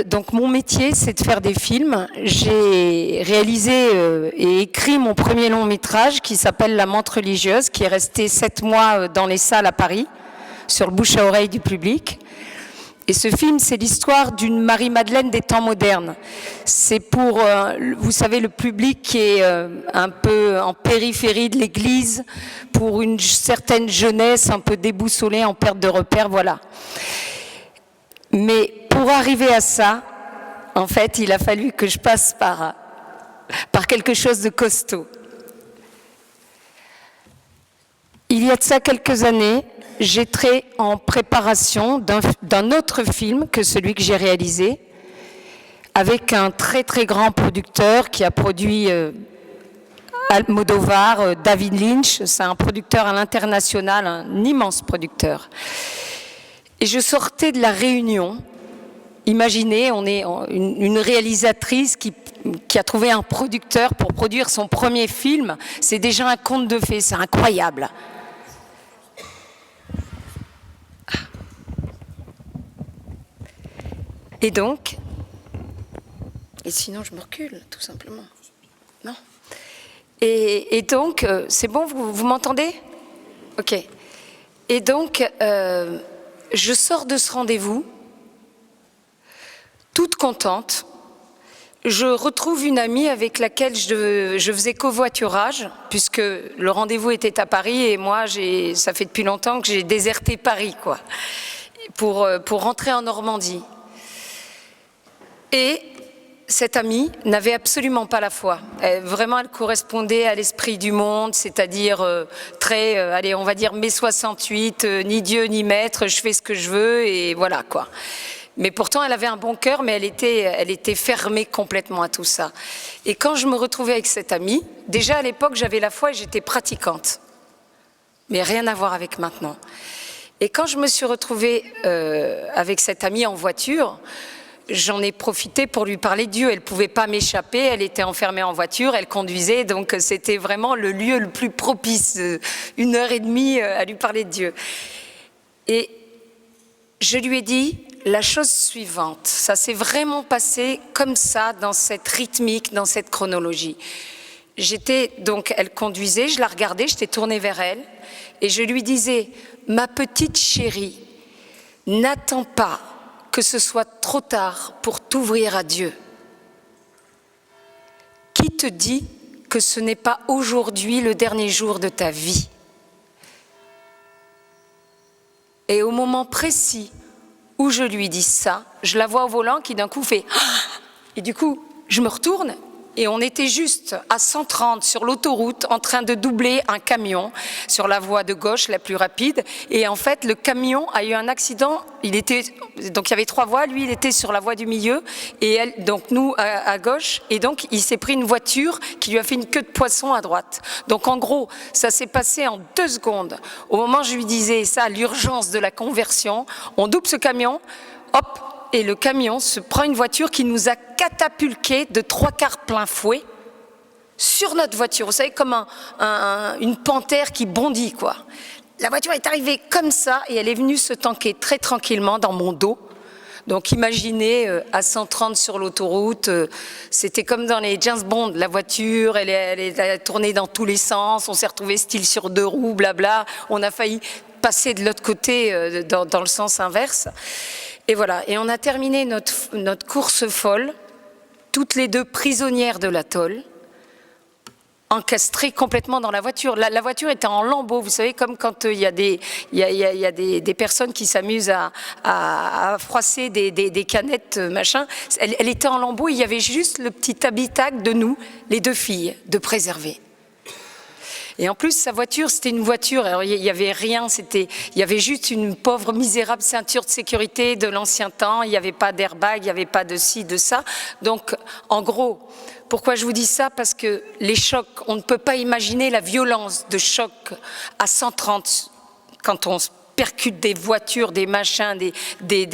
Donc mon métier, c'est de faire des films. J'ai réalisé et écrit mon premier long métrage qui s'appelle La Menthe religieuse, qui est resté 7 mois dans les salles à Paris, sur le bouche à oreille du public. Et ce film, c'est l'histoire d'une Marie-Madeleine des temps modernes. C'est pour, vous savez, le public qui est un peu en périphérie de l'Église, pour une certaine jeunesse un peu déboussolée, en perte de repères, voilà. Mais pour arriver à ça, en fait, il a fallu que je passe par quelque chose de costaud. Il y a de ça quelques années, j'étais en préparation d'un autre film que celui que j'ai réalisé, avec un très très grand producteur qui a produit Almodovar, David Lynch. C'est un producteur à l'international, un immense producteur. Et je sortais de la réunion. Imaginez, on est une réalisatrice qui a trouvé un producteur pour produire son premier film. C'est déjà un conte de fées, c'est incroyable. Et donc, et sinon je me recule, tout simplement. Non. Et donc, c'est bon, vous m'entendez? Ok. Et donc, je sors de ce rendez-vous, toute contente. Je retrouve une amie avec laquelle je faisais covoiturage, puisque le rendez-vous était à Paris et moi, ça fait depuis longtemps que j'ai déserté Paris, quoi, pour rentrer en Normandie. Et cette amie n'avait absolument pas la foi. Vraiment, elle correspondait à l'esprit du monde, c'est-à-dire très, allez, on va dire mai 68, ni Dieu ni maître, je fais ce que je veux et voilà quoi. Mais pourtant, elle avait un bon cœur, mais elle était fermée complètement à tout ça. Et quand je me retrouvais avec cette amie, déjà à l'époque, j'avais la foi et j'étais pratiquante. Mais rien à voir avec maintenant. Et quand je me suis retrouvée avec cette amie en voiture, j'en ai profité pour lui parler de Dieu. Elle ne pouvait pas m'échapper, elle était enfermée en voiture, elle conduisait, donc c'était vraiment le lieu le plus propice, 1h30 à lui parler de Dieu. Et je lui ai dit la chose suivante, ça s'est vraiment passé comme ça, dans cette rythmique, dans cette chronologie. Donc, elle conduisait, je la regardais, j'étais tournée vers elle, et je lui disais, ma petite chérie, n'attends pas que ce soit trop tard pour t'ouvrir à Dieu. Qui te dit que ce n'est pas aujourd'hui le dernier jour de ta vie? Et au moment précis où je lui dis ça, je la vois au volant qui d'un coup fait « Et du coup, je me retourne et on était juste à 130 sur l'autoroute en train de doubler un camion sur la voie de gauche la plus rapide. Et en fait, le camion a eu un accident. Donc il y avait 3 voies, lui il était sur la voie du milieu et elle, donc nous à gauche. Et donc il s'est pris une voiture qui lui a fait une queue de poisson à droite. Donc en gros, ça s'est passé en 2 secondes. Au moment où je lui disais ça, l'urgence de la conversion, on double ce camion, hop. Et le camion se prend une voiture qui nous a catapultés de 3/4 plein fouet sur notre voiture. Vous savez, comme une panthère qui bondit, quoi. La voiture est arrivée comme ça et elle est venue se tanker très tranquillement dans mon dos. Donc imaginez, à 130 sur l'autoroute, c'était comme dans les James Bond, la voiture, elle a tourné dans tous les sens, on s'est retrouvé style sur 2 roues, blabla. On a failli passer de l'autre côté dans le sens inverse. Et voilà, et on a terminé notre course folle, toutes les 2 prisonnières de l'atoll, encastrées complètement dans la voiture. La voiture était en lambeaux, vous savez, comme quand il y a des personnes qui s'amusent à froisser des canettes, machin. Elle était en lambeaux, il y avait juste le petit habitacle de nous, les 2 filles, de préserver. Et en plus, sa voiture, c'était une voiture, alors il n'y avait rien, il y avait juste une pauvre misérable ceinture de sécurité de l'ancien temps, il n'y avait pas d'airbag, il n'y avait pas de ci, de ça. Donc, en gros, pourquoi je vous dis ça? Parce que les chocs, on ne peut pas imaginer la violence de choc à 130 quand on percute des voitures, des machins,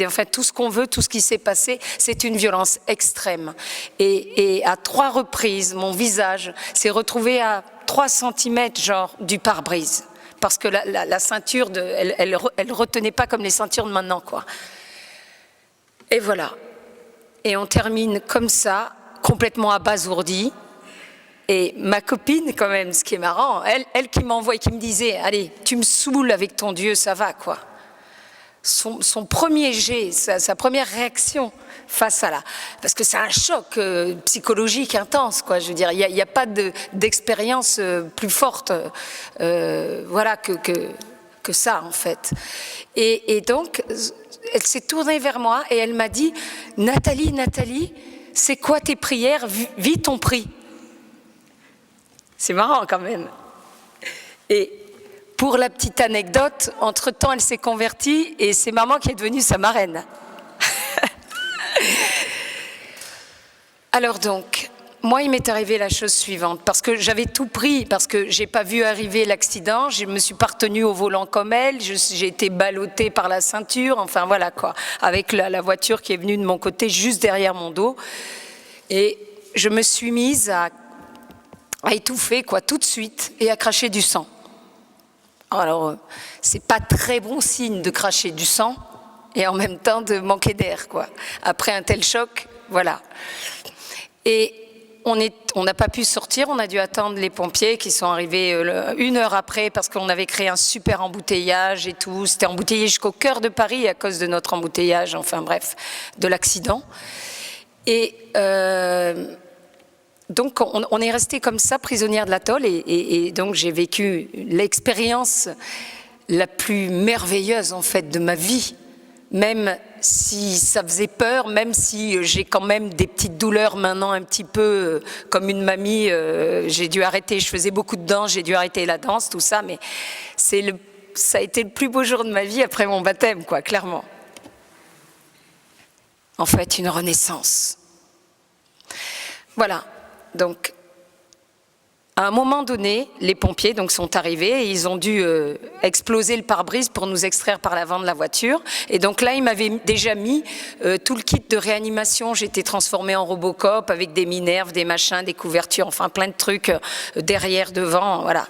enfin tout ce qu'on veut, tout ce qui s'est passé, c'est une violence extrême. Et à 3 reprises, mon visage s'est retrouvé à 3 cm genre du pare-brise. Parce que la ceinture, elle retenait pas comme les ceintures de maintenant, quoi. Et voilà. Et on termine comme ça, complètement abasourdi. Et ma copine, quand même, ce qui est marrant, elle qui m'envoie et qui me disait « Allez, tu me saoules avec ton Dieu, ça va, quoi ». Son premier jet, sa première réaction face à là, parce que c'est un choc psychologique intense, quoi. Je veux dire, il n'y a pas d'expérience plus forte, voilà, que ça, en fait. Et donc, elle s'est tournée vers moi et elle m'a dit « Nathalie, c'est quoi tes prières? Vis ton prix ». C'est marrant quand même. Et pour la petite anecdote, entre-temps, elle s'est convertie et c'est maman qui est devenue sa marraine. Alors donc, moi, il m'est arrivé la chose suivante, parce que j'avais tout pris, parce que j'ai pas vu arriver l'accident, je me suis pas retenue au volant comme elle, j'ai été ballottée par la ceinture, enfin voilà quoi, avec la voiture qui est venue de mon côté, juste derrière mon dos. Et je me suis mise à étouffer, quoi, tout de suite, et à cracher du sang. Alors, c'est pas très bon signe de cracher du sang, et en même temps de manquer d'air, quoi. Après un tel choc, voilà. Et on n'a pas pu sortir, on a dû attendre les pompiers qui sont arrivés 1 heure après, parce qu'on avait créé un super embouteillage et tout. C'était embouteillé jusqu'au cœur de Paris à cause de notre embouteillage, enfin bref, de l'accident. Et donc, on est resté comme ça, prisonnière de l'atoll, et donc j'ai vécu l'expérience la plus merveilleuse, en fait, de ma vie. Même si ça faisait peur, même si j'ai quand même des petites douleurs maintenant un petit peu comme une mamie, j'ai dû arrêter, je faisais beaucoup de danse, j'ai dû arrêter la danse, tout ça, mais ça a été le plus beau jour de ma vie après mon baptême, quoi, clairement. En fait, une renaissance. Voilà. Donc, à un moment donné, les pompiers sont arrivés et ils ont dû exploser le pare-brise pour nous extraire par l'avant de la voiture. Et donc là, ils m'avaient déjà mis tout le kit de réanimation. J'étais transformée en Robocop avec des minerves, des machins, des couvertures, enfin plein de trucs derrière, devant, voilà.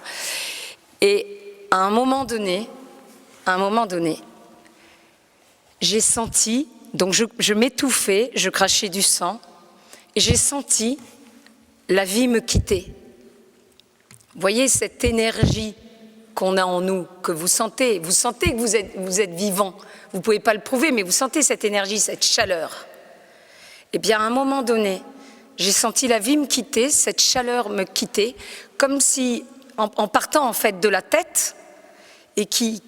Et à un moment donné, j'ai senti, donc je m'étouffais, je crachais du sang, et j'ai senti la vie me quitter. Vous voyez cette énergie qu'on a en nous, que vous sentez que vous êtes vivant. Vous ne pouvez pas le prouver, mais vous sentez cette énergie, cette chaleur. Eh bien, à un moment donné, j'ai senti la vie me quitter, cette chaleur me quitter, comme si, en partant en fait de la tête, et qui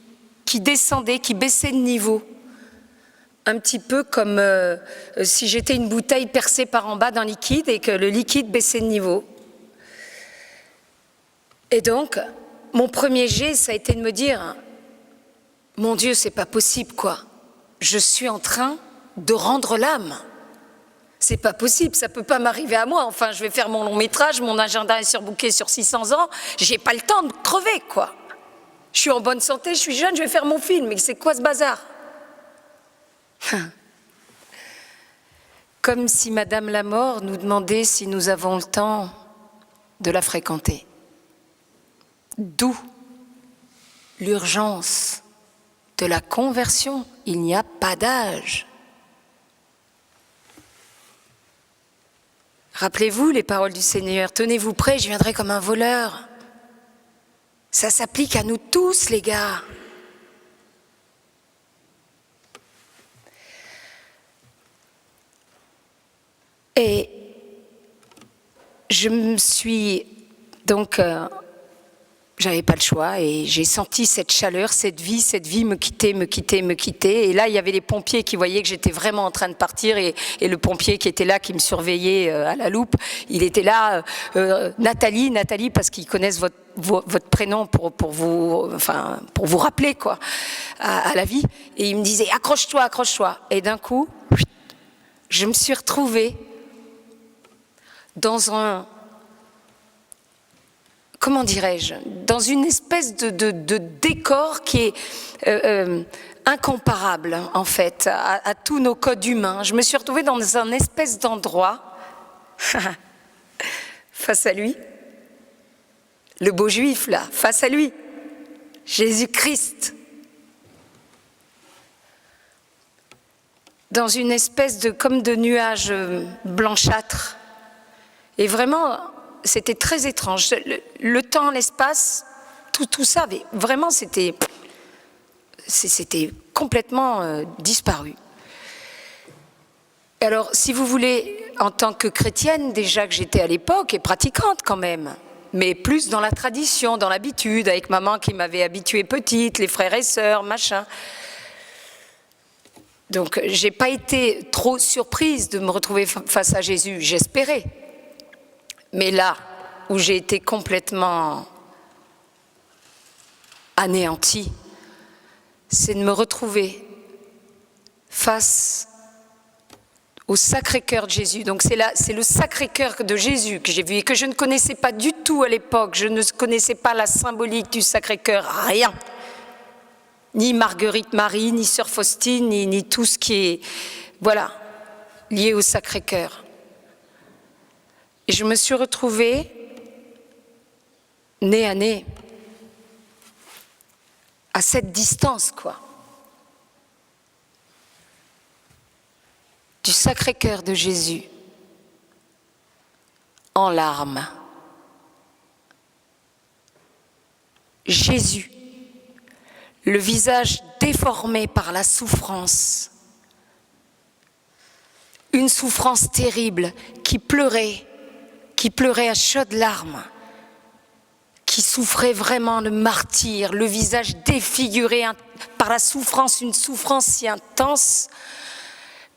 descendait, qui baissait de niveau. Un petit peu comme si j'étais une bouteille percée par en bas d'un liquide et que le liquide baissait de niveau. Et donc, mon premier jet, ça a été de me dire « Mon Dieu, c'est pas possible, quoi. Je suis en train de rendre l'âme. C'est pas possible, ça peut pas m'arriver à moi. Enfin, je vais faire mon long métrage, mon agenda est surbooké sur 600 ans, j'ai pas le temps de crever, quoi. Je suis en bonne santé, je suis jeune, je vais faire mon film. Mais c'est quoi ce bazar ?» Comme si Madame la Mort nous demandait si nous avons le temps de la fréquenter. D'où l'urgence de la conversion. Il n'y a pas d'âge. Rappelez-vous les paroles du Seigneur. Tenez-vous prêts, je viendrai comme un voleur. Ça s'applique à nous tous, les gars. Et je me suis donc, j'avais pas le choix et j'ai senti cette chaleur, cette vie me quitter. Et là, il y avait les pompiers qui voyaient que j'étais vraiment en train de partir et le pompier qui était là, qui me surveillait à la loupe, il était là, Nathalie, parce qu'ils connaissent votre prénom pour vous rappeler quoi, à la vie. Et il me disait accroche-toi. Et d'un coup, je me suis retrouvée dans un, comment dirais-je, dans une espèce de décor qui est incomparable en fait à tous nos codes humains. Je me suis retrouvée dans un espèce d'endroit face à lui, le beau juif là, face à lui, Jésus-Christ. dans une espèce de comme de nuage blanchâtre. Et vraiment, c'était très étrange. Le temps, l'espace, tout ça, vraiment, c'était complètement disparu. Alors, si vous voulez, en tant que chrétienne, déjà que j'étais à l'époque, et pratiquante quand même, mais plus dans la tradition, dans l'habitude, avec maman qui m'avait habituée petite, les frères et sœurs, machin. Donc, j'ai pas été trop surprise de me retrouver face à Jésus, j'espérais. Mais là, où j'ai été complètement anéantie, c'est de me retrouver face au Sacré-Cœur de Jésus. Donc c'est le Sacré-Cœur de Jésus que j'ai vu et que je ne connaissais pas du tout à l'époque. Je ne connaissais pas la symbolique du Sacré-Cœur, rien. Ni Marguerite Marie, ni Sœur Faustine, ni tout ce qui est, voilà, lié au Sacré-Cœur. Et je me suis retrouvée nez à nez, à cette distance, quoi. Du Sacré-Cœur de Jésus, en larmes. Jésus, le visage déformé par la souffrance, une souffrance terrible, qui pleurait à chaudes larmes, qui souffrait vraiment le martyre, le visage défiguré par la souffrance, une souffrance si intense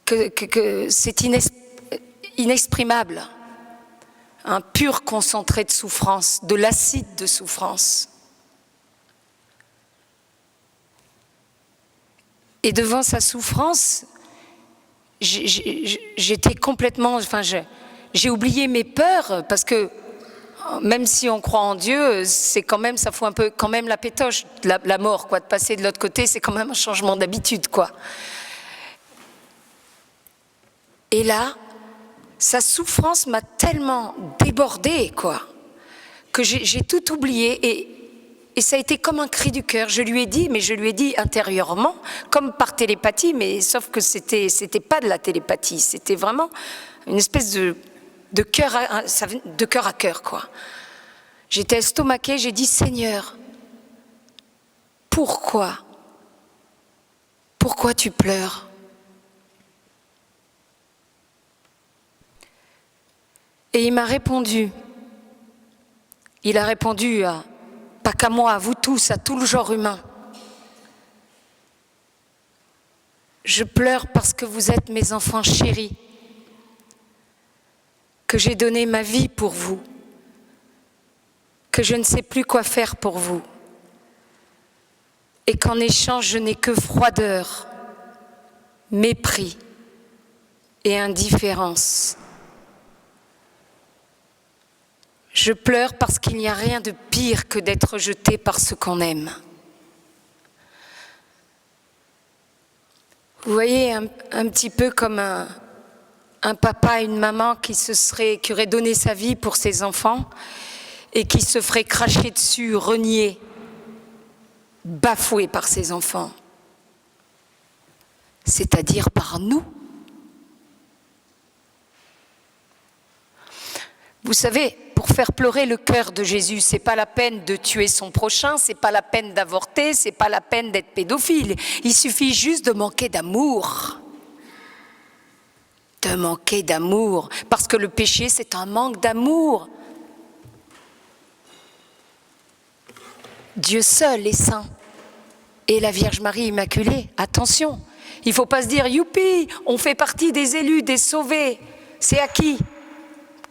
que c'est inexprimable. Un pur concentré de souffrance, de l'acide de souffrance. Et devant sa souffrance, j'étais complètement, enfin, j'ai oublié mes peurs, parce que même si on croit en Dieu, c'est quand même, ça fout un peu quand même la pétoche, la mort, quoi, de passer de l'autre côté, c'est quand même un changement d'habitude, quoi. Et là, sa souffrance m'a tellement débordée, quoi, que j'ai tout oublié et ça a été comme un cri du cœur. Je lui ai dit, mais je lui ai dit intérieurement, comme par télépathie, mais sauf que c'était pas de la télépathie, c'était vraiment une espèce de cœur à cœur, quoi. J'étais estomaquée, j'ai dit, Seigneur, pourquoi tu pleures? Et il m'a répondu, il a répondu pas qu'à moi, à vous tous, à tout le genre humain. Je pleure parce que vous êtes mes enfants chéris, que j'ai donné ma vie pour vous, que je ne sais plus quoi faire pour vous, et qu'en échange, je n'ai que froideur, mépris et indifférence. Je pleure parce qu'il n'y a rien de pire que d'être rejeté par ce qu'on aime. Vous voyez, un petit peu comme un papa et une maman qui aurait donné sa vie pour ses enfants et qui se ferait cracher dessus, renier, bafoué par ses enfants, c'est-à-dire par nous. Vous savez, pour faire pleurer le cœur de Jésus, c'est pas la peine de tuer son prochain, c'est pas la peine d'avorter, c'est pas la peine d'être pédophile. Il suffit juste de manquer d'amour. De manquer d'amour. Parce que le péché, c'est un manque d'amour. Dieu seul est saint. Et la Vierge Marie Immaculée, attention. Il ne faut pas se dire, youpi, on fait partie des élus, des sauvés. C'est acquis.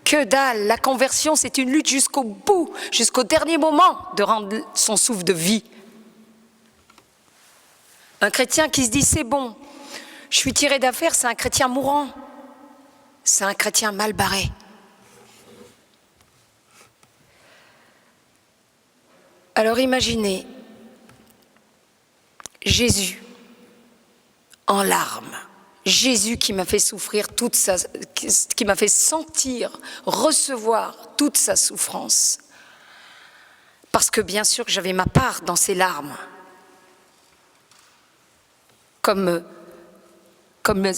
Que dalle, la conversion, c'est une lutte jusqu'au bout, jusqu'au dernier moment de rendre son souffle de vie. Un chrétien qui se dit, c'est bon, je suis tiré d'affaire, c'est un chrétien mourant. C'est un chrétien mal barré. Alors imaginez Jésus en larmes. Jésus qui m'a fait souffrir qui m'a fait sentir, recevoir toute sa souffrance. Parce que bien sûr que j'avais ma part dans ces larmes. Comme comme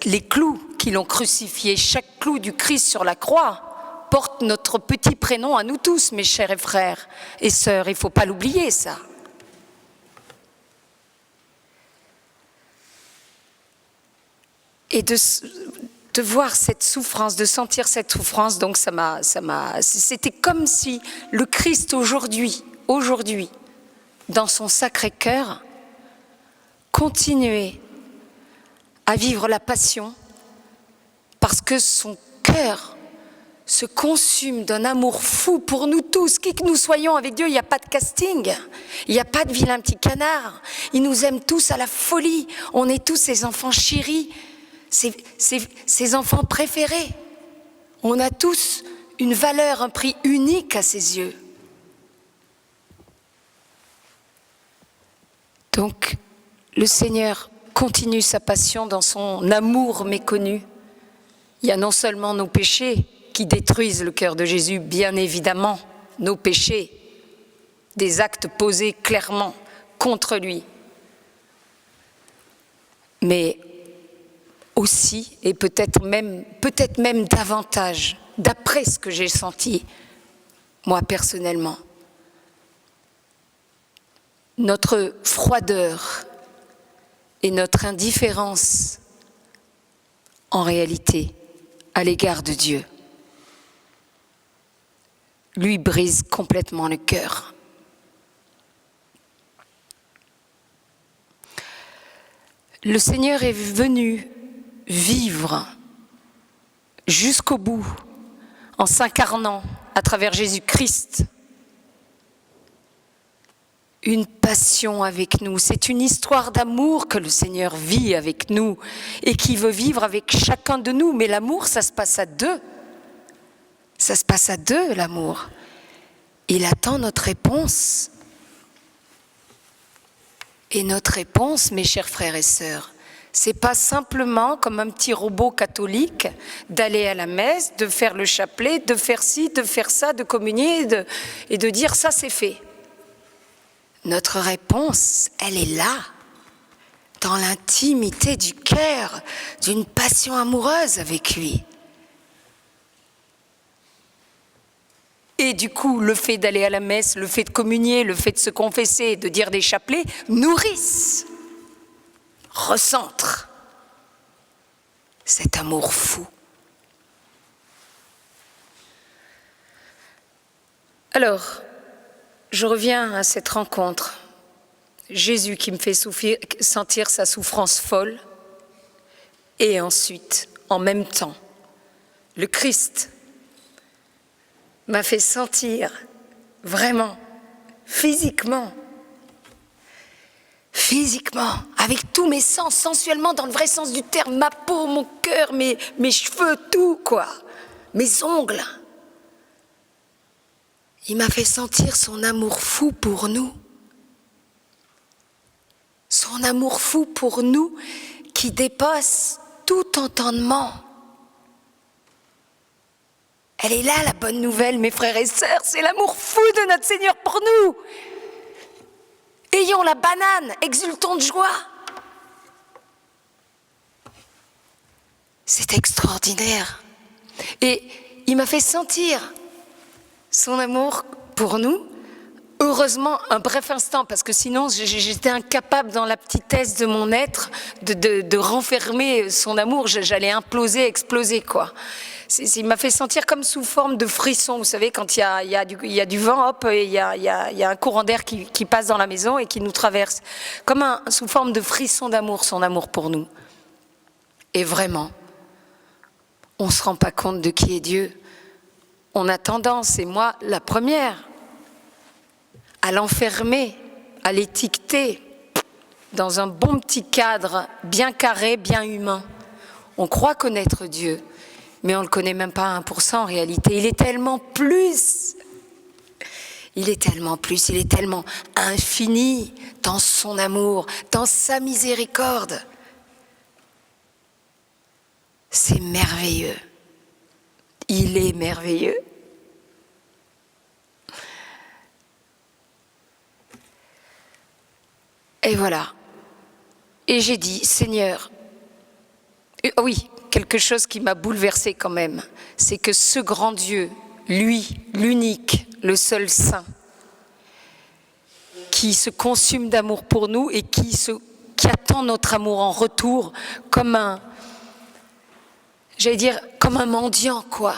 les clous qui l'ont crucifié. Chaque clou du Christ sur la croix porte notre petit prénom à nous tous, mes chers frères et sœurs. Il ne faut pas l'oublier, ça. Et de voir cette souffrance, de sentir cette souffrance, donc c'était comme si le Christ aujourd'hui, dans son Sacré-Cœur, continuait à vivre la passion parce que son cœur se consume d'un amour fou pour nous tous, qui que nous soyons avec Dieu. Il n'y a pas de casting, il n'y a pas de vilain petit canard. Il nous aime tous à la folie. On est tous ses enfants chéris, ses enfants préférés. On a tous une valeur, un prix unique à ses yeux. Donc, le Seigneur continue sa passion dans son amour méconnu. Il y a non seulement nos péchés qui détruisent le cœur de Jésus, bien évidemment, nos péchés, des actes posés clairement contre lui, mais aussi, et peut-être même davantage, d'après ce que j'ai senti, moi personnellement, notre froideur et notre indifférence, en réalité, à l'égard de Dieu, lui brise complètement le cœur. Le Seigneur est venu vivre jusqu'au bout, en s'incarnant à travers Jésus-Christ, une passion avec nous. C'est une histoire d'amour que le Seigneur vit avec nous et qui veut vivre avec chacun de nous. Mais l'amour, ça se passe à deux. Ça se passe à deux, l'amour. Il attend notre réponse. Et notre réponse, mes chers frères et sœurs, c'est pas simplement comme un petit robot catholique d'aller à la messe, de faire le chapelet, de faire ci, de faire ça, de communier et de dire ça c'est fait. Notre réponse, elle est là, dans l'intimité du cœur, d'une passion amoureuse avec lui. Et du coup, le fait d'aller à la messe, le fait de communier, le fait de se confesser, de dire des chapelets, nourrissent, recentrent cet amour fou. Alors, je reviens à cette rencontre. Jésus qui me fait sentir sa souffrance folle, et ensuite, en même temps, le Christ m'a fait sentir vraiment, physiquement, avec tous mes sens, sensuellement, dans le vrai sens du terme, ma peau, mon cœur, mes cheveux, tout, quoi, mes ongles. Il m'a fait sentir son amour fou pour nous. Son amour fou pour nous qui dépasse tout entendement. Elle est là, la bonne nouvelle, mes frères et sœurs, c'est l'amour fou de notre Seigneur pour nous. Ayons la banane, exultons de joie. C'est extraordinaire. Et il m'a fait sentir son amour pour nous, heureusement un bref instant, parce que sinon j'étais incapable dans la petitesse de mon être de renfermer son amour, j'allais imploser, exploser quoi. Il m'a fait sentir comme sous forme de frisson, vous savez, quand il y a du vent, hop, il y a un courant d'air qui passe dans la maison et qui nous traverse, comme sous forme de frisson d'amour, son amour pour nous. Et vraiment, on ne se rend pas compte de qui est Dieu. On a tendance, et moi la première, à l'enfermer, à l'étiqueter dans un bon petit cadre bien carré, bien humain. On croit connaître Dieu, mais on ne le connaît même pas à 1% en réalité. Il est tellement plus, il est tellement infini dans son amour, dans sa miséricorde. C'est merveilleux. Il est merveilleux. Et voilà. Et j'ai dit, Seigneur, Oui, quelque chose qui m'a bouleversée quand même, c'est que ce grand Dieu, lui, l'unique, le seul saint, qui se consume d'amour pour nous et qui attend notre amour en retour comme comme un mendiant, quoi.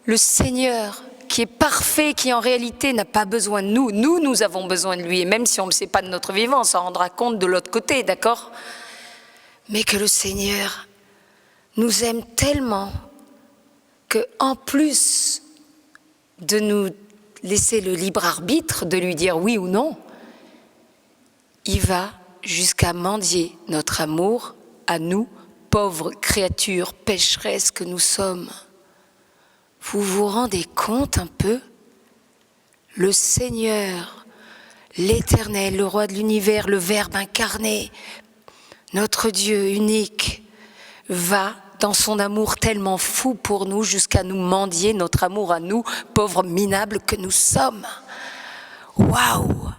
Le Seigneur, qui est parfait, qui en réalité n'a pas besoin de nous. Nous avons besoin de lui. Et même si on ne le sait pas de notre vivant, on s'en rendra compte de l'autre côté, d'accord? Mais que le Seigneur nous aime tellement que, en plus de nous laisser le libre arbitre, de lui dire oui ou non, il va jusqu'à mendier notre amour à nous, pauvres créatures pécheresses que nous sommes. Vous vous rendez compte un peu? Le Seigneur, l'Éternel, le Roi de l'univers, le Verbe incarné, notre Dieu unique, va dans son amour tellement fou pour nous jusqu'à nous mendier notre amour à nous, pauvres minables que nous sommes. Waouh!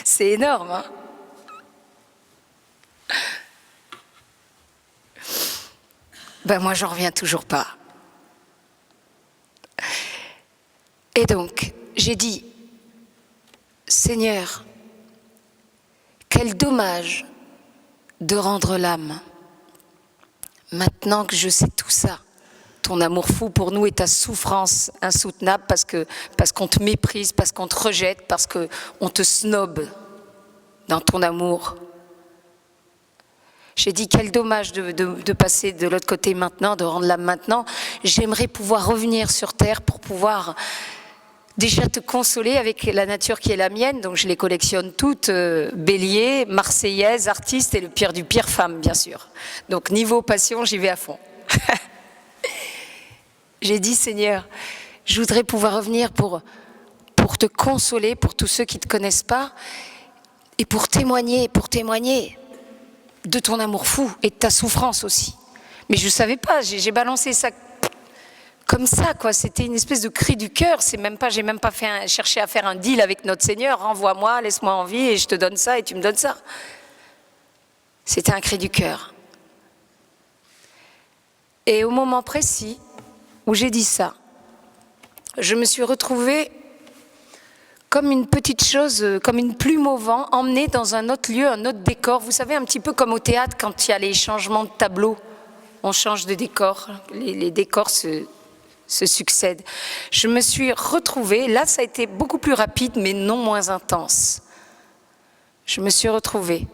C'est énorme, hein? Ben moi, j'en reviens toujours pas. Et donc, j'ai dit, Seigneur, quel dommage de rendre l'âme. Maintenant que je sais tout ça, ton amour fou pour nous et ta souffrance insoutenable parce qu'on te méprise, parce qu'on te rejette, parce qu'on te snobe dans ton amour. J'ai dit quel dommage de passer de l'autre côté maintenant, de rendre l'âme maintenant. J'aimerais pouvoir revenir sur terre pour pouvoir déjà te consoler avec la nature qui est la mienne. Donc je les collectionne toutes, bélier, marseillaise, artiste et le pire du pire, femme bien sûr. Donc niveau passion, j'y vais à fond. J'ai dit Seigneur, je voudrais pouvoir revenir pour te consoler, pour tous ceux qui ne te connaissent pas, et pour témoigner de ton amour fou et de ta souffrance aussi. Mais je ne savais pas, j'ai balancé ça comme ça, quoi. C'était une espèce de cri du cœur. J'ai même pas cherché à faire un deal avec notre Seigneur. Renvoie-moi, laisse-moi en vie et je te donne ça et tu me donnes ça. C'était un cri du cœur. Et au moment précis où j'ai dit ça, je me suis retrouvée comme une petite chose, comme une plume au vent, emmenée dans un autre lieu, un autre décor. Vous savez, un petit peu comme au théâtre, quand il y a les changements de tableau, on change de décor, les décors se succèdent. Je me suis retrouvée, là ça a été beaucoup plus rapide, mais non moins intense. Je me suis retrouvée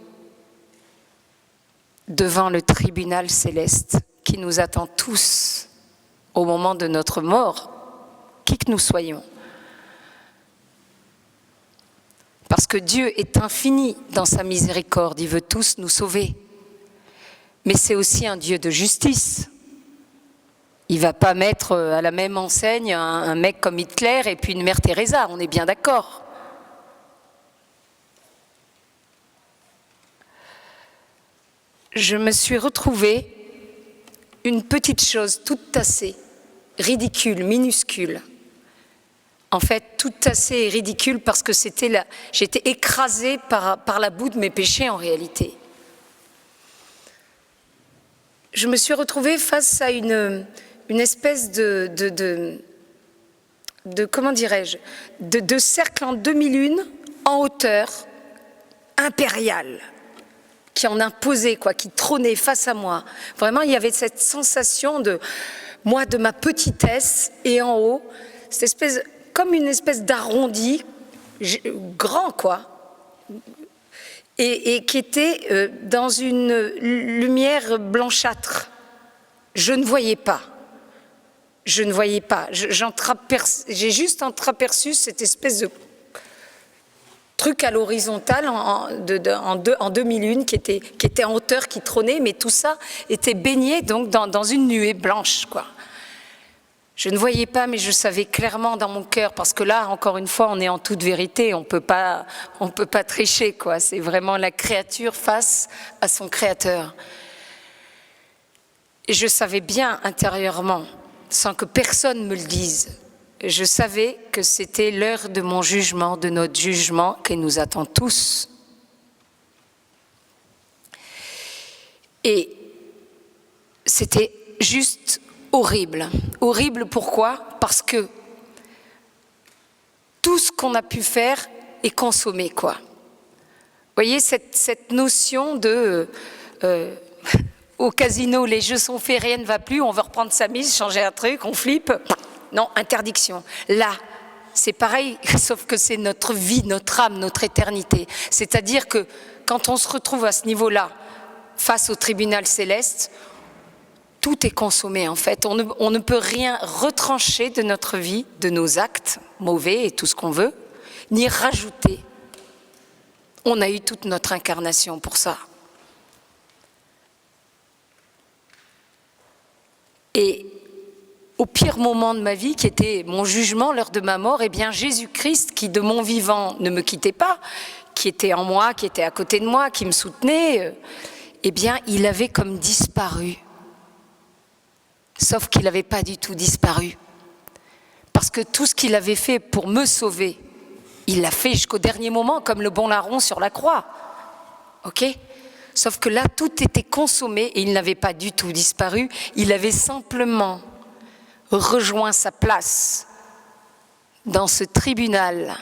devant le tribunal céleste qui nous attend tous au moment de notre mort, qui que nous soyons. Parce que Dieu est infini dans sa miséricorde, il veut tous nous sauver. Mais c'est aussi un Dieu de justice. Il ne va pas mettre à la même enseigne un mec comme Hitler et puis une mère Teresa, on est bien d'accord. Je me suis retrouvée une petite chose toute tassée, ridicule, minuscule. En fait, toute tassée et ridicule parce que j'étais écrasée par la boue de mes péchés en réalité. Je me suis retrouvée face à une espèce de comment dirais-je, de cercle en demi-lune, en hauteur, impérial, qui en imposait, quoi, qui trônait face à moi. Vraiment, il y avait cette sensation de ma petitesse, et en haut, cette espèce, comme une espèce d'arrondi, grand, quoi, et qui était dans une lumière blanchâtre. Je ne voyais pas. J'ai juste entreaperçu cette espèce de truc à l'horizontale en demi-lune qui était en hauteur, qui trônait, mais tout ça était baigné donc dans une nuée blanche, quoi. Je ne voyais pas, mais je savais clairement dans mon cœur, parce que là, encore une fois, on est en toute vérité, on peut pas tricher, quoi. C'est vraiment la créature face à son créateur. Et je savais bien intérieurement, sans que personne me le dise, je savais que c'était l'heure de mon jugement, de notre jugement qui nous attend tous. Et c'était juste horrible. Horrible pourquoi? Parce que tout ce qu'on a pu faire est consommé, quoi. Vous voyez, cette notion de au casino, les jeux sont faits, rien ne va plus, on veut reprendre sa mise, changer un truc, on flippe. Non, interdiction. Là, c'est pareil, sauf que c'est notre vie, notre âme, notre éternité. C'est-à-dire que quand on se retrouve à ce niveau-là, face au tribunal céleste, tout est consommé en fait. On ne peut rien retrancher de notre vie, de nos actes mauvais et tout ce qu'on veut, ni rajouter. On a eu toute notre incarnation pour ça. Et au pire moment de ma vie, qui était mon jugement, l'heure de ma mort, eh bien Jésus-Christ, qui de mon vivant ne me quittait pas, qui était en moi, qui était à côté de moi, qui me soutenait, eh bien il avait comme disparu. Sauf qu'il n'avait pas du tout disparu. Parce que tout ce qu'il avait fait pour me sauver, il l'a fait jusqu'au dernier moment, comme le bon larron sur la croix. Ok ? Sauf que là, tout était consommé et il n'avait pas du tout disparu. Il avait simplement rejoint sa place dans ce tribunal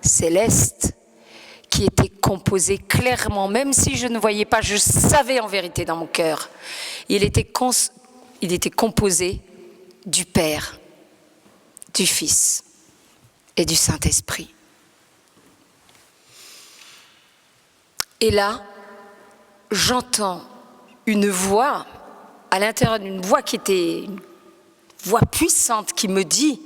céleste qui était composé clairement, même si je ne voyais pas, je savais en vérité dans mon cœur. Il était composé du Père, du Fils et du Saint-Esprit. Et là, j'entends une voix, à l'intérieur d'une voix qui était une voix puissante qui me dit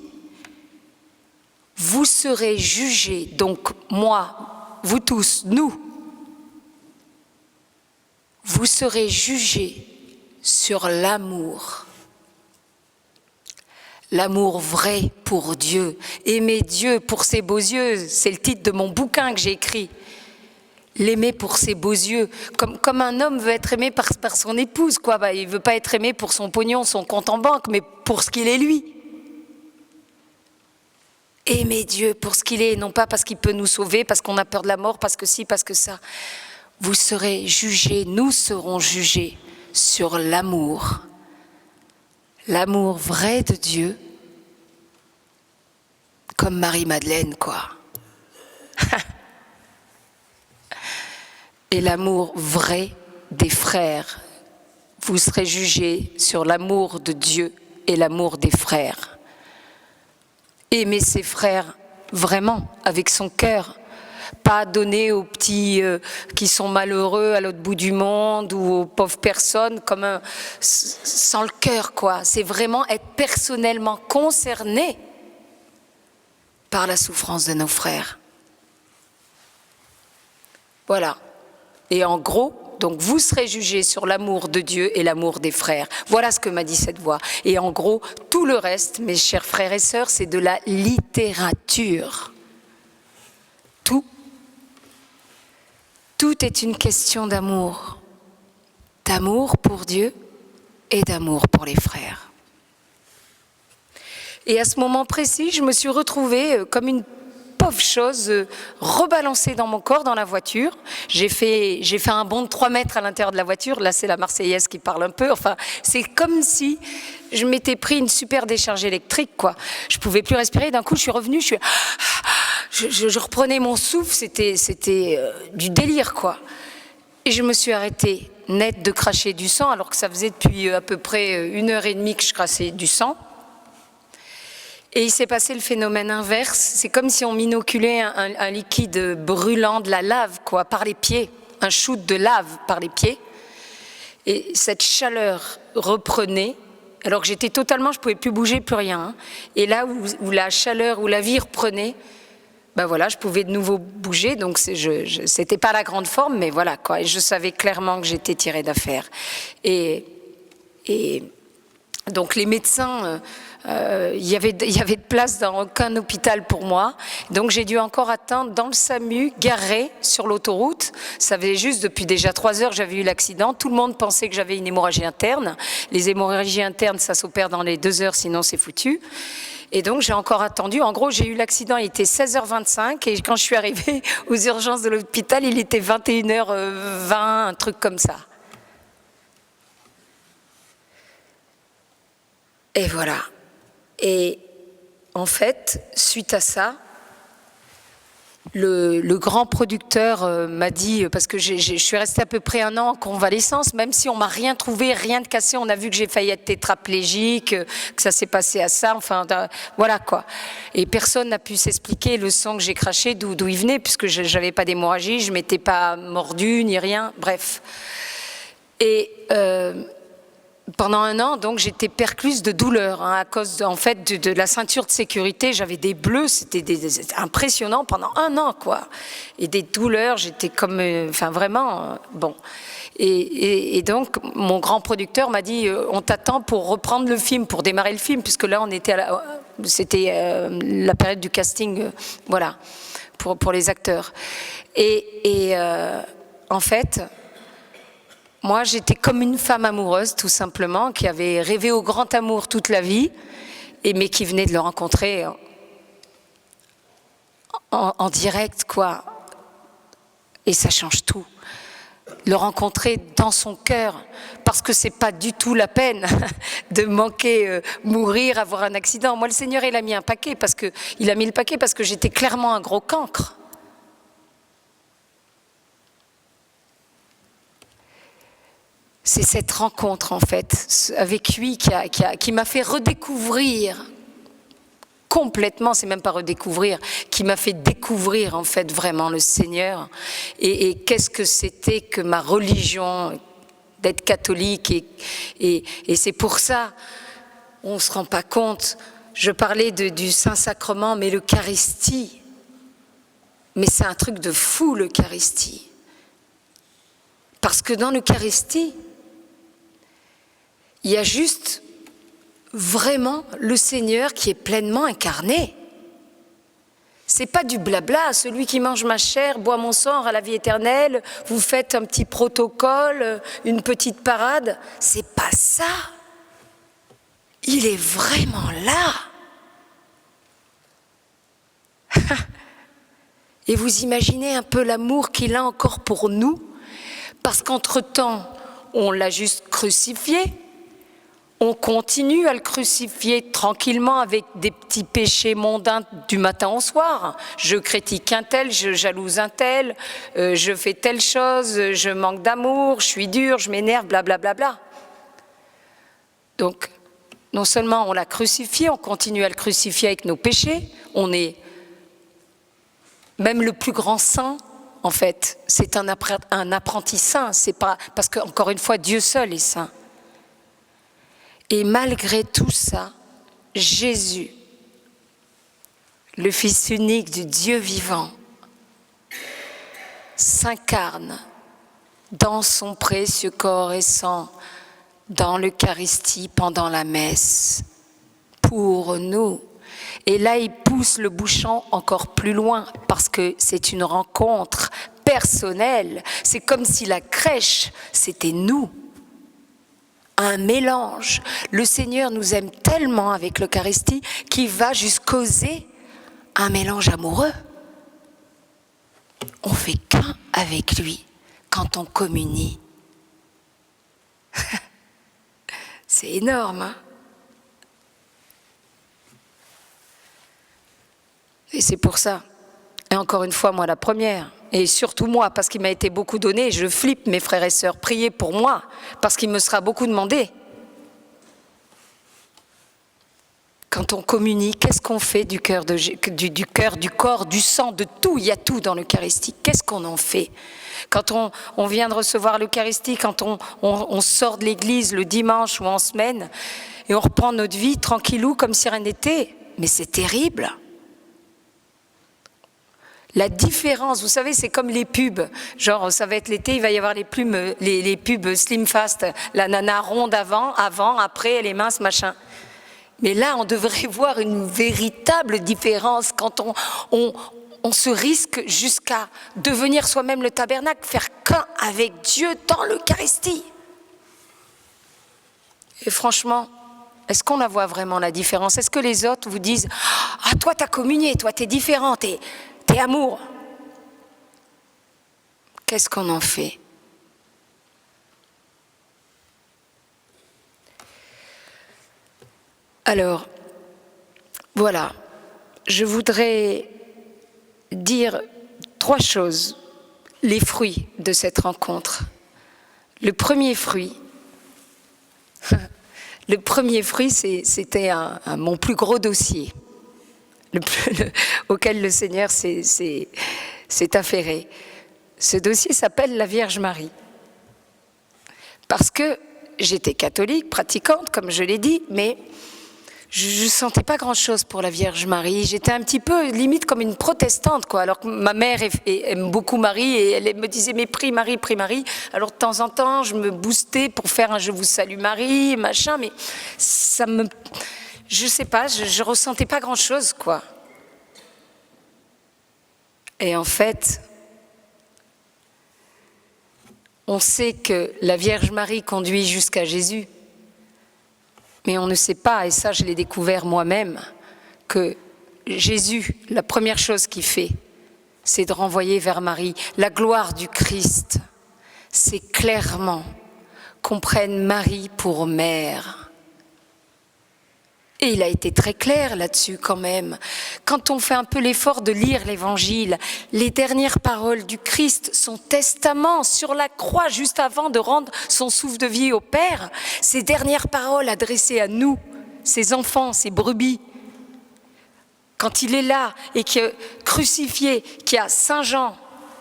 « Vous serez jugés, donc moi, vous tous, nous, vous serez jugés sur l'amour. L'amour vrai pour Dieu. Aimer Dieu pour ses beaux yeux, c'est le titre de mon bouquin que j'ai écrit. L'aimer pour ses beaux yeux, comme un homme veut être aimé par son épouse, quoi. Bah, il ne veut pas être aimé pour son pognon, son compte en banque, mais pour ce qu'il est lui. Aimer Dieu pour ce qu'il est, non pas parce qu'il peut nous sauver, parce qu'on a peur de la mort, parce que ci, parce que ça. Vous serez jugés, nous serons jugés sur l'amour. L'amour vrai de Dieu, comme Marie-Madeleine, quoi. Et l'amour vrai des frères. Vous serez jugés sur l'amour de Dieu et l'amour des frères. Aimer ses frères vraiment, avec son cœur. Pas donner aux petits qui sont malheureux à l'autre bout du monde ou aux pauvres personnes comme sans le cœur, quoi. C'est vraiment être personnellement concerné par la souffrance de nos frères. Voilà. Et en gros, donc vous serez jugés sur l'amour de Dieu et l'amour des frères. Voilà ce que m'a dit cette voix. Et en gros, tout le reste, mes chers frères et sœurs, c'est de la littérature. Tout est une question d'amour. D'amour pour Dieu et d'amour pour les frères. Et à ce moment précis, je me suis retrouvée comme une pauvre chose rebalancée dans mon corps, dans la voiture. J'ai fait un bond de 3 mètres à l'intérieur de la voiture. Là, c'est la Marseillaise qui parle un peu. Enfin, c'est comme si je m'étais pris une super décharge électrique, quoi. Je pouvais plus respirer. D'un coup, je suis revenue, je reprenais mon souffle. C'était du délire, quoi. Et je me suis arrêtée net de cracher du sang, alors que ça faisait depuis à peu près 1h30 que je crachais du sang. Et il s'est passé le phénomène inverse. C'est comme si on m'inoculait un liquide brûlant, de la lave, quoi, par les pieds, un shoot de lave par les pieds. Et cette chaleur reprenait, alors que j'étais totalement, je pouvais plus bouger, plus rien. Hein. Et là où la chaleur, où la vie reprenait, ben voilà, je pouvais de nouveau bouger. Donc c'était pas la grande forme, mais voilà, quoi. Et je savais clairement que j'étais tirée d'affaire. Et donc les médecins. Il y avait de place dans aucun hôpital pour moi, donc j'ai dû encore attendre dans le SAMU, garé sur l'autoroute. Ça faisait juste depuis déjà 3 heures que j'avais eu l'accident. Tout le monde pensait que j'avais une hémorragie interne. Les hémorragies internes, ça s'opère dans les 2 heures, sinon c'est foutu. Et donc j'ai encore attendu. En gros, j'ai eu l'accident, il était 16h25, et quand je suis arrivée aux urgences de l'hôpital, il était 21h20, un truc comme ça. Et voilà. Et en fait, suite à ça, le grand producteur m'a dit, parce que je suis restée à peu près 1 an en convalescence, même si on m'a rien trouvé, rien de cassé, on a vu que j'ai failli être tétraplégique, que ça s'est passé à ça, enfin voilà quoi. Et personne n'a pu s'expliquer le sang que j'ai craché, d'où il venait, puisque j'avais pas d'hémorragie, je m'étais pas mordue ni rien, bref. Et pendant 1 an, donc, j'étais percluse de douleur, hein, à cause, en fait, de la ceinture de sécurité. J'avais des bleus, c'était impressionnant pendant 1 an, quoi. Et des douleurs, j'étais comme, enfin, vraiment, bon. Et donc, mon grand producteur m'a dit, on t'attend pour reprendre le film, pour démarrer le film, puisque là, on était c'était la période du casting, voilà, pour les acteurs. Et en fait, moi, j'étais comme une femme amoureuse, tout simplement, qui avait rêvé au grand amour toute la vie, mais qui venait de le rencontrer en direct, quoi. Et ça change tout. Le rencontrer dans son cœur, parce que c'est pas du tout la peine de manquer, mourir, avoir un accident. Moi, le Seigneur, il a mis un paquet, il a mis le paquet parce que j'étais clairement un gros cancre. C'est cette rencontre, en fait, avec lui qui m'a fait redécouvrir complètement, c'est même pas redécouvrir, qui m'a fait découvrir, en fait, vraiment le Seigneur. Et qu'est-ce que c'était que ma religion, d'être catholique. Et c'est pour ça, on ne se rend pas compte, je parlais du Saint-Sacrement, mais l'Eucharistie, mais c'est un truc de fou, l'Eucharistie. Parce que dans l'Eucharistie, il y a juste vraiment le Seigneur qui est pleinement incarné. C'est pas du blabla, celui qui mange ma chair, boit mon sang, aura la vie éternelle, vous faites un petit protocole, une petite parade. C'est pas ça. Il est vraiment là. Et vous imaginez un peu l'amour qu'il a encore pour nous, parce qu'entre-temps, on l'a juste crucifié. On continue à le crucifier tranquillement avec des petits péchés mondains du matin au soir. Je critique un tel, je jalouse un tel, je fais telle chose, je manque d'amour, je suis dur, je m'énerve, blablabla. Bla, bla. Donc, non seulement on l'a crucifié, on continue à le crucifier avec nos péchés, on est même le plus grand saint, en fait, c'est un apprenti saint, c'est pas parce que, encore une fois, Dieu seul est saint. Et malgré tout ça, Jésus, le Fils unique du Dieu vivant, s'incarne dans son précieux corps et sang, dans l'Eucharistie, pendant la messe, pour nous. Et là, il pousse le bouchon encore plus loin, parce que c'est une rencontre personnelle. C'est comme si la crèche, c'était nous. Un mélange. Le Seigneur nous aime tellement avec l'Eucharistie qu'il va jusqu'oser un mélange amoureux. On fait qu'un avec lui quand on communie. C'est énorme, hein? Et c'est pour ça. Et encore une fois, moi la première. Et surtout moi, parce qu'il m'a été beaucoup donné, je flippe mes frères et sœurs, priez pour moi, parce qu'il me sera beaucoup demandé. Quand on communie, qu'est-ce qu'on fait du cœur, du corps, du sang, de tout? Il y a tout dans l'Eucharistie. Qu'est-ce qu'on en fait? Quand on vient de recevoir l'Eucharistie, quand on sort de l'église le dimanche ou en semaine, et on reprend notre vie tranquillou comme si rien n'était, mais c'est terrible. La différence, vous savez, c'est comme les pubs. Genre, ça va être l'été, il va y avoir les pubs Slim Fast. La nana ronde avant, après, elle est mince, machin. Mais là, on devrait voir une véritable différence quand on se risque jusqu'à devenir soi-même le tabernacle, faire qu'un avec Dieu dans l'Eucharistie. Et franchement, est-ce qu'on la voit vraiment, la différence? Est-ce que les autres vous disent « Ah, toi, t'as communié, toi, t'es différent, t'es amour ». Qu'est-ce qu'on en fait? Alors, voilà, je voudrais dire 3 choses, les fruits de cette rencontre. Le premier fruit, c'était mon plus gros dossier, auquel le Seigneur s'est affairé. Ce dossier s'appelle la Vierge Marie. Parce que j'étais catholique, pratiquante, comme je l'ai dit, mais je ne sentais pas grand-chose pour la Vierge Marie. J'étais un petit peu limite comme une protestante, quoi. Alors que ma mère aime beaucoup Marie et elle me disait mais prie Marie, prie Marie. Alors de temps en temps, je me boostais pour faire un Je vous salue Marie, machin, mais je sais pas, je ressentais pas grand-chose, quoi. Et en fait, on sait que la Vierge Marie conduit jusqu'à Jésus. Mais on ne sait pas, et ça je l'ai découvert moi-même, que Jésus, la première chose qu'il fait, c'est de renvoyer vers Marie. La gloire du Christ, c'est clairement qu'on prenne Marie pour mère. Et il a été très clair là-dessus quand même. Quand on fait un peu l'effort de lire l'Évangile, les dernières paroles du Christ, son testament sur la croix juste avant de rendre son souffle de vie au Père, ces dernières paroles adressées à nous, ses enfants, ses brebis, quand il est là et qu'il est crucifié, qu'il y a Saint Jean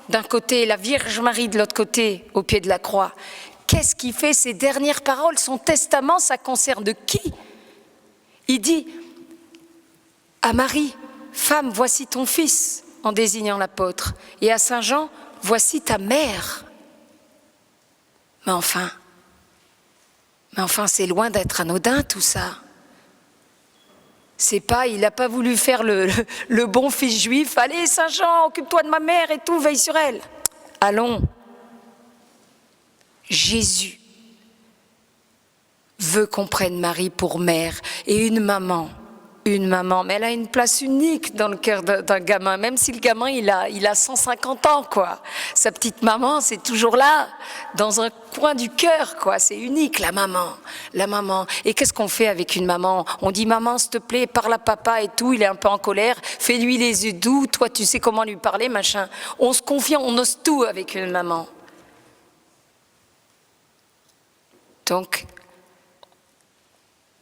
d'un côté et la Vierge Marie de l'autre côté au pied de la croix, qu'est-ce qu'il fait ces dernières paroles? Son testament, ça concerne qui? Il dit à Marie, femme, voici ton fils, en désignant l'apôtre, et à Saint Jean, voici ta mère. Mais enfin, c'est loin d'être anodin tout ça. C'est pas, il n'a pas voulu faire le bon fils juif, allez Saint Jean, occupe-toi de ma mère et tout, veille sur elle. Allons, Jésus veut qu'on prenne Marie pour mère et une maman, mais elle a une place unique dans le cœur d'un gamin, même si le gamin il a 150 ans, quoi. Sa petite maman, c'est toujours là, dans un coin du cœur, quoi. C'est unique, la maman. Et qu'est-ce qu'on fait avec une maman? On dit, maman, s'il te plaît, parle à papa et tout, il est un peu en colère, fais-lui les yeux doux, toi tu sais comment lui parler, machin. On se confie, on ose tout avec une maman. Donc,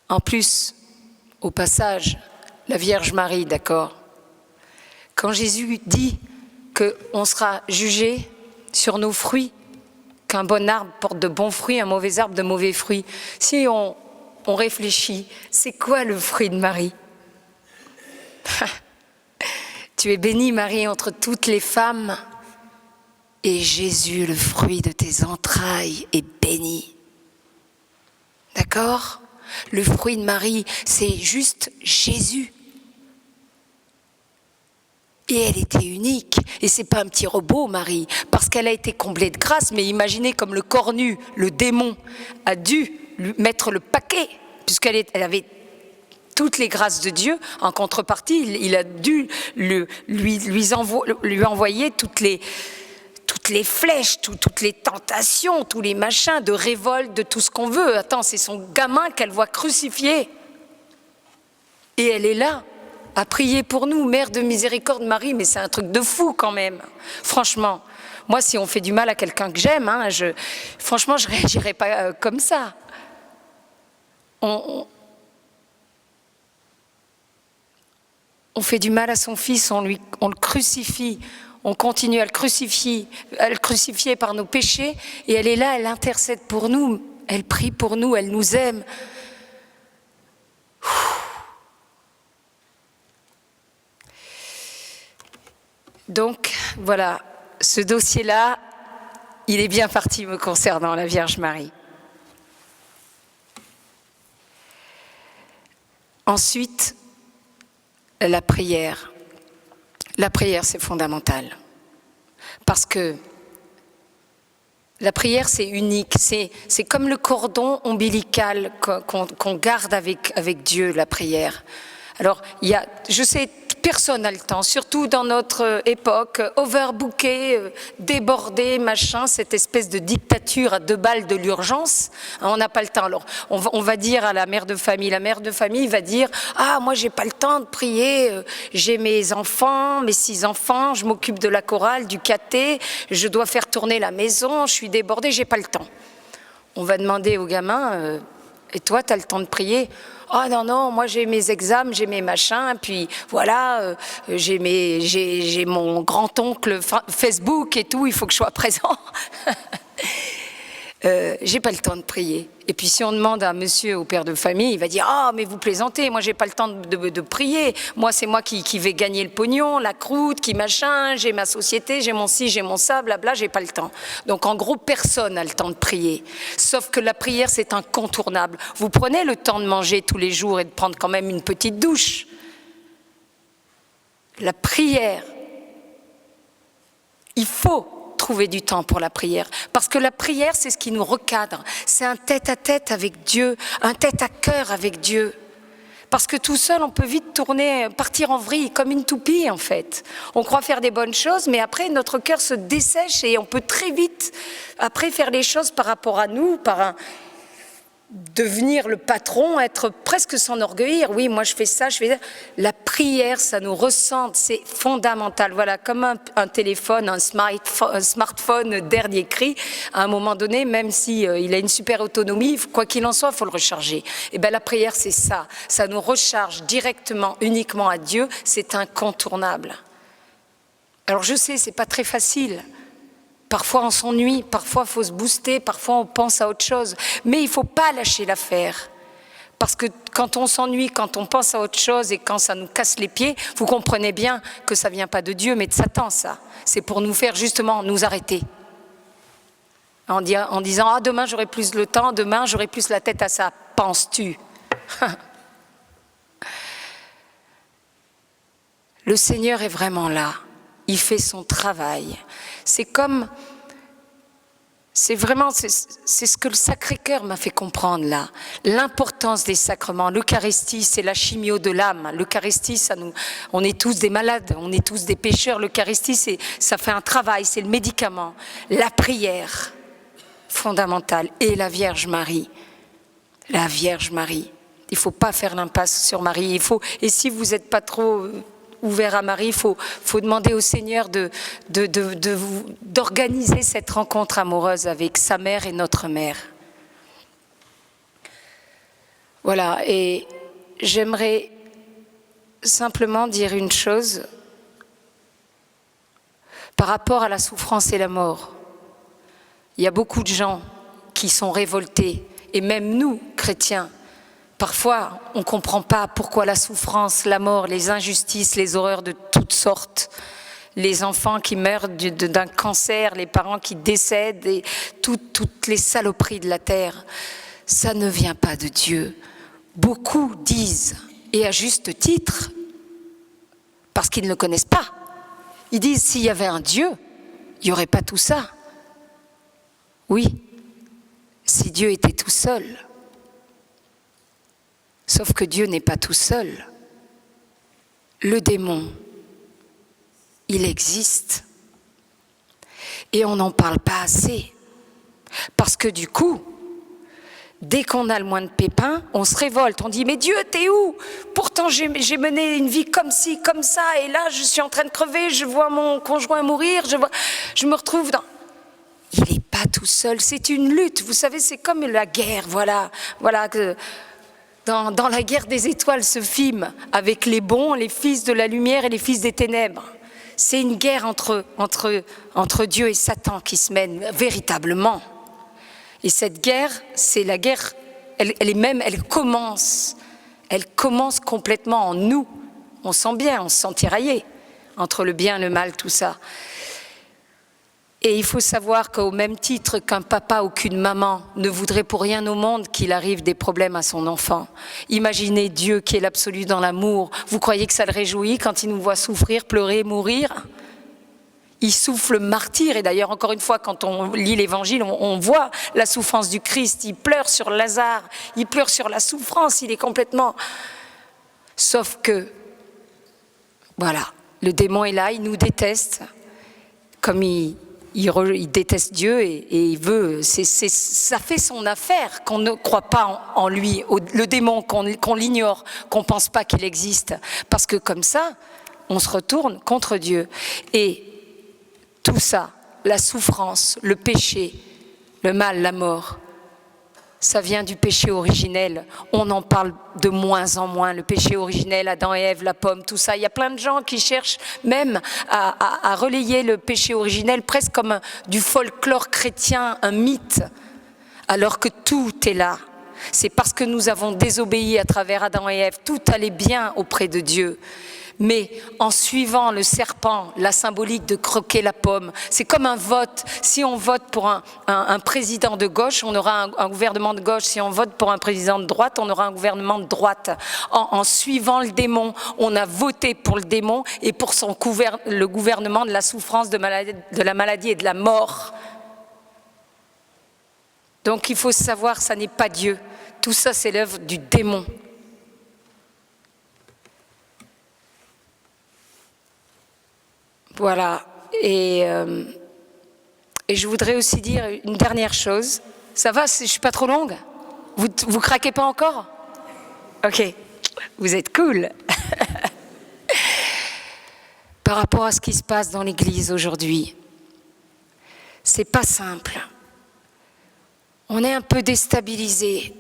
en plus, au passage, la Vierge Marie, d'accord, quand Jésus dit qu'on sera jugé sur nos fruits, qu'un bon arbre porte de bons fruits, un mauvais arbre de mauvais fruits, si on réfléchit, c'est quoi le fruit de Marie? Tu es bénie, Marie, entre toutes les femmes, et Jésus, le fruit de tes entrailles, est béni. D'accord ? Le fruit de Marie, c'est juste Jésus. Et elle était unique. Et c'est pas un petit robot, Marie, parce qu'elle a été comblée de grâce. Mais imaginez comme le cornu, le démon, a dû lui mettre le paquet, puisqu'elle avait toutes les grâces de Dieu. En contrepartie, il a dû lui envoyer toutes les flèches, toutes les tentations, tous les machins de révolte, de tout ce qu'on veut. Attends, c'est son gamin qu'elle voit crucifié. Et elle est là, à prier pour nous, Mère de miséricorde Marie, mais c'est un truc de fou quand même. Franchement, moi, si on fait du mal à quelqu'un que j'aime, franchement, je ne réagirais pas comme ça. On fait du mal à son fils, on le crucifie. On continue à le crucifier par nos péchés, et elle est là, elle intercède pour nous, elle prie pour nous, elle nous aime. Donc, voilà, ce dossier-là, il est bien parti me concernant, la Vierge Marie. Ensuite, la prière. La prière, c'est fondamental. Parce que la prière, c'est unique. C'est comme le cordon ombilical qu'on garde avec Dieu, la prière. Alors, je sais, personne n'a le temps, surtout dans notre époque, overbooké, débordé, machin, cette espèce de dictature à 2 balles de l'urgence, on n'a pas le temps. Alors, on va dire à la mère de famille va dire « Ah, moi, j'ai pas le temps de prier, j'ai mes enfants, mes 6 enfants, je m'occupe de la chorale, du caté, je dois faire tourner la maison, je suis débordée, j'ai pas le temps. » On va demander aux gamins « Et toi, tu as le temps de prier ?» « Oh non, moi j'ai mes examens, j'ai mes machins, puis voilà, j'ai mon grand-oncle Facebook et tout, il faut que je sois présent. » J'ai pas le temps de prier. Et puis si on demande à monsieur, au père de famille, il va dire « Ah, mais vous plaisantez, moi j'ai pas le temps de prier. Moi c'est moi qui vais gagner le pognon, la croûte, qui machin, j'ai ma société, j'ai mon ci, j'ai mon ça, blabla, j'ai pas le temps. » Donc en gros, personne n'a le temps de prier. Sauf que la prière, c'est incontournable. Vous prenez le temps de manger tous les jours et de prendre quand même une petite douche. La prière, il faut trouver du temps pour la prière, parce que la prière, c'est ce qui nous recadre, c'est un tête-à-tête avec Dieu, un tête-à-cœur avec Dieu, parce que tout seul, on peut vite partir en vrille, comme une toupie en fait. On croit faire des bonnes choses, mais après, notre cœur se dessèche et on peut très vite, après, faire les choses par rapport à nous, devenir le patron, être presque s'enorgueillir. Oui, moi je fais ça, je fais ça. La prière, ça nous ressente, c'est fondamental. Voilà, comme un téléphone, un smartphone dernier cri, à un moment donné, même si il a une super autonomie, quoi qu'il en soit, il faut le recharger. Et bien la prière, c'est ça. Ça nous recharge directement, uniquement à Dieu. C'est incontournable. Alors je sais, c'est pas très facile. Parfois on s'ennuie, parfois il faut se booster, parfois on pense à autre chose. Mais il ne faut pas lâcher l'affaire. Parce que quand on s'ennuie, quand on pense à autre chose et quand ça nous casse les pieds, vous comprenez bien que ça ne vient pas de Dieu, mais de Satan, ça. C'est pour nous faire justement nous arrêter. En disant « Ah, demain j'aurai plus le temps, demain j'aurai plus la tête à ça. » Penses-tu? Le Seigneur est vraiment là. Il fait son travail. C'est ce que le Sacré-Cœur m'a fait comprendre là. L'importance des sacrements. L'Eucharistie, c'est la chimio de l'âme. L'Eucharistie, on est tous des malades, on est tous des pécheurs. L'Eucharistie, ça fait un travail, c'est le médicament. La prière, fondamentale. Et la Vierge Marie. La Vierge Marie. Il ne faut pas faire l'impasse sur Marie. Et si vous n'êtes pas trop ouvert à Marie, il faut demander au Seigneur d'organiser cette rencontre amoureuse avec sa mère et notre mère. Voilà, et j'aimerais simplement dire une chose par rapport à la souffrance et la mort. Il y a beaucoup de gens qui sont révoltés, et même nous, chrétiens, parfois, on ne comprend pas pourquoi la souffrance, la mort, les injustices, les horreurs de toutes sortes, les enfants qui meurent d'un cancer, les parents qui décèdent, et toutes les saloperies de la terre, ça ne vient pas de Dieu. Beaucoup disent, et à juste titre, parce qu'ils ne le connaissent pas, ils disent s'il y avait un Dieu, il n'y aurait pas tout ça. Oui, si Dieu était tout seul. Sauf que Dieu n'est pas tout seul. Le démon, il existe. Et on n'en parle pas assez. Parce que du coup, dès qu'on a le moins de pépins, on se révolte. On dit, mais Dieu, t'es où? Pourtant, j'ai mené une vie comme ci, comme ça, et là, je suis en train de crever, je vois mon conjoint mourir, je me retrouve dans... Il n'est pas tout seul, c'est une lutte. Vous savez, c'est comme la guerre, voilà que... Dans la guerre des étoiles, ce film, avec les bons, les fils de la lumière et les fils des ténèbres. C'est une guerre entre Dieu et Satan qui se mène véritablement. Et cette guerre, c'est la guerre, elle commence complètement en nous. On sent bien, on se sent tiraillé entre le bien, le mal, tout ça. Et il faut savoir qu'au même titre qu'un papa ou qu'une maman ne voudrait pour rien au monde qu'il arrive des problèmes à son enfant. Imaginez Dieu qui est l'absolu dans l'amour. Vous croyez que ça le réjouit quand il nous voit souffrir, pleurer, mourir? Il souffle martyr. Et d'ailleurs, encore une fois, quand on lit l'Évangile, on voit la souffrance du Christ. Il pleure sur Lazare, il pleure sur la souffrance, il est complètement... Sauf que, Voilà, le démon est là, il nous déteste, comme il déteste Dieu et il veut, ça fait son affaire qu'on ne croit pas en lui, le démon, qu'on l'ignore, qu'on ne pense pas qu'il existe, parce que comme ça, on se retourne contre Dieu. Et tout ça, la souffrance, le péché, le mal, la mort, ça vient du péché originel. On en parle de moins en moins. Le péché originel, Adam et Ève, la pomme, tout ça. Il y a plein de gens qui cherchent même à relayer le péché originel presque comme du folklore chrétien, un mythe, alors que tout est là. C'est parce que nous avons désobéi à travers Adam et Ève. Tout allait bien auprès de Dieu. Mais en suivant le serpent, la symbolique de croquer la pomme, c'est comme un vote. Si on vote pour un président de gauche, on aura un gouvernement de gauche. Si on vote pour un président de droite, on aura un gouvernement de droite. En suivant le démon, on a voté pour le démon et pour le gouvernement de la souffrance, de la maladie et de la mort. Donc il faut savoir, ça n'est pas Dieu. Tout ça, c'est l'œuvre du démon. Voilà, et je voudrais aussi dire une dernière chose. Ça va, je ne suis pas trop longue? Vous craquez pas encore? Ok, vous êtes cool. Par rapport à ce qui se passe dans l'Église aujourd'hui, c'est pas simple. On est un peu déstabilisé.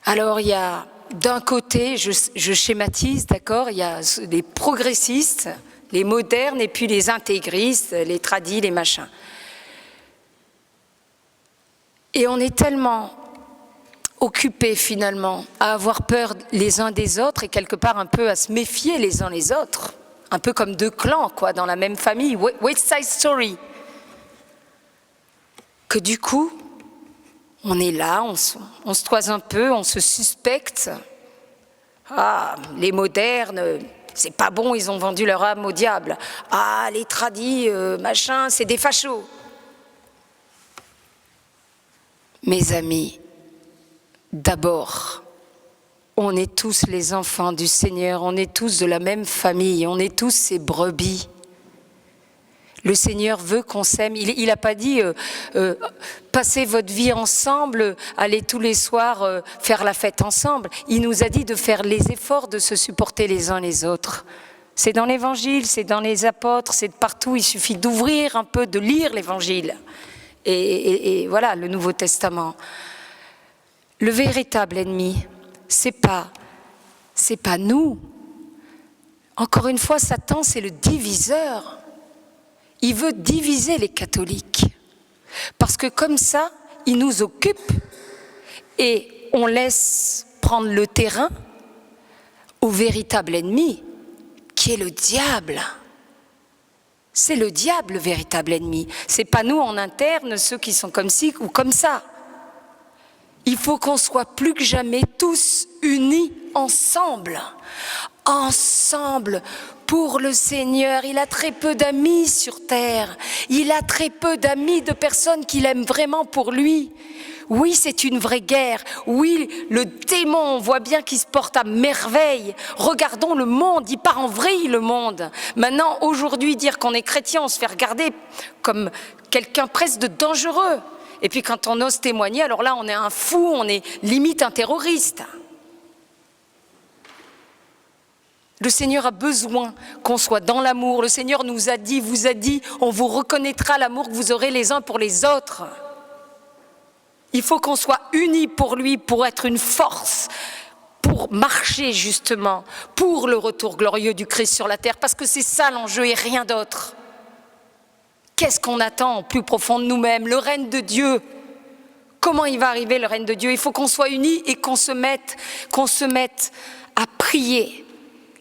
Alors il y a d'un côté, je schématise, d'accord, il y a les progressistes, les modernes, et puis les intégristes, les tradis, les machins. Et on est tellement occupés finalement à avoir peur les uns des autres et quelque part un peu à se méfier les uns les autres, un peu comme deux clans, quoi, dans la même famille, West Side Story, que du coup, on est là, on se toise un peu, on se suspecte. Ah, les modernes, c'est pas bon, ils ont vendu leur âme au diable. Ah, les tradis, machin, c'est des fachos. Mes amis, d'abord, on est tous les enfants du Seigneur, on est tous de la même famille, on est tous ses brebis. Le Seigneur veut qu'on s'aime. Il n'a pas dit passez votre vie ensemble, allez tous les soirs faire la fête ensemble. Il nous a dit de faire les efforts de se supporter les uns les autres. C'est dans l'Évangile, c'est dans les apôtres, c'est de partout. Il suffit d'ouvrir un peu, de lire l'Évangile. Et voilà, le Nouveau Testament. Le véritable ennemi, c'est pas nous. Encore une fois, Satan, c'est le diviseur. Il veut diviser les catholiques, parce que comme ça, il nous occupe et on laisse prendre le terrain au véritable ennemi, qui est le diable. C'est le diable, le véritable ennemi. C'est pas nous en interne, ceux qui sont comme ci ou comme ça. Il faut qu'on soit plus que jamais tous unis ensemble. Ensemble, pour le Seigneur. Il a très peu d'amis sur terre. Il a très peu d'amis, de personnes qu'il aime vraiment pour lui. Oui, c'est une vraie guerre. Oui, le démon, on voit bien qu'il se porte à merveille. Regardons le monde, il part en vrille le monde. Maintenant, aujourd'hui, dire qu'on est chrétien, on se fait regarder comme quelqu'un presque de dangereux. Et puis quand on ose témoigner, alors là, on est un fou, on est limite un terroriste. Le Seigneur a besoin qu'on soit dans l'amour. Le Seigneur nous a dit, vous a dit, on vous reconnaîtra l'amour que vous aurez les uns pour les autres. Il faut qu'on soit unis pour lui, pour être une force, pour marcher justement, pour le retour glorieux du Christ sur la terre, parce que c'est ça l'enjeu et rien d'autre. Qu'est-ce qu'on attend au plus profond de nous-mêmes? Le règne de Dieu. Comment il va arriver le règne de Dieu? Il faut qu'on soit unis et qu'on se mette à prier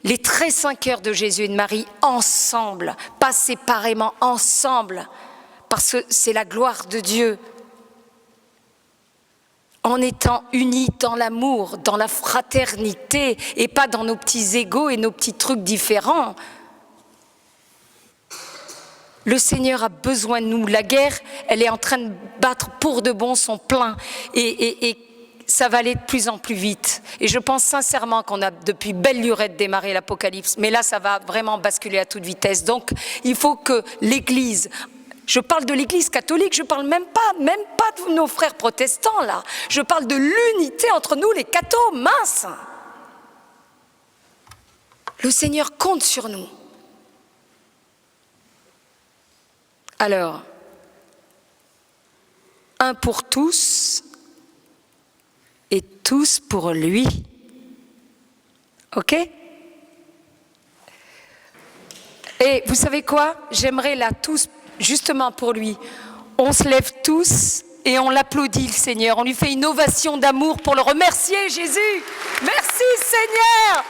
les très saints cœurs de Jésus et de Marie ensemble, pas séparément, ensemble, parce que c'est la gloire de Dieu. En étant unis dans l'amour, dans la fraternité, et pas dans nos petits égos et nos petits trucs différents. Le Seigneur a besoin de nous. La guerre, elle est en train de battre pour de bon son plein. Et ça va aller de plus en plus vite. Et je pense sincèrement qu'on a depuis belle lurette démarré l'Apocalypse, mais là, ça va vraiment basculer à toute vitesse. Donc, il faut que l'Église, je parle de l'Église catholique, je parle même pas de nos frères protestants, là. Je parle de l'unité entre nous, les cathos, mince. Le Seigneur compte sur nous. Alors, un pour tous et tous pour lui. Ok? Et vous savez quoi? J'aimerais là tous, justement pour lui, on se lève tous et on l'applaudit le Seigneur. On lui fait une ovation d'amour pour le remercier, Jésus. Merci Seigneur.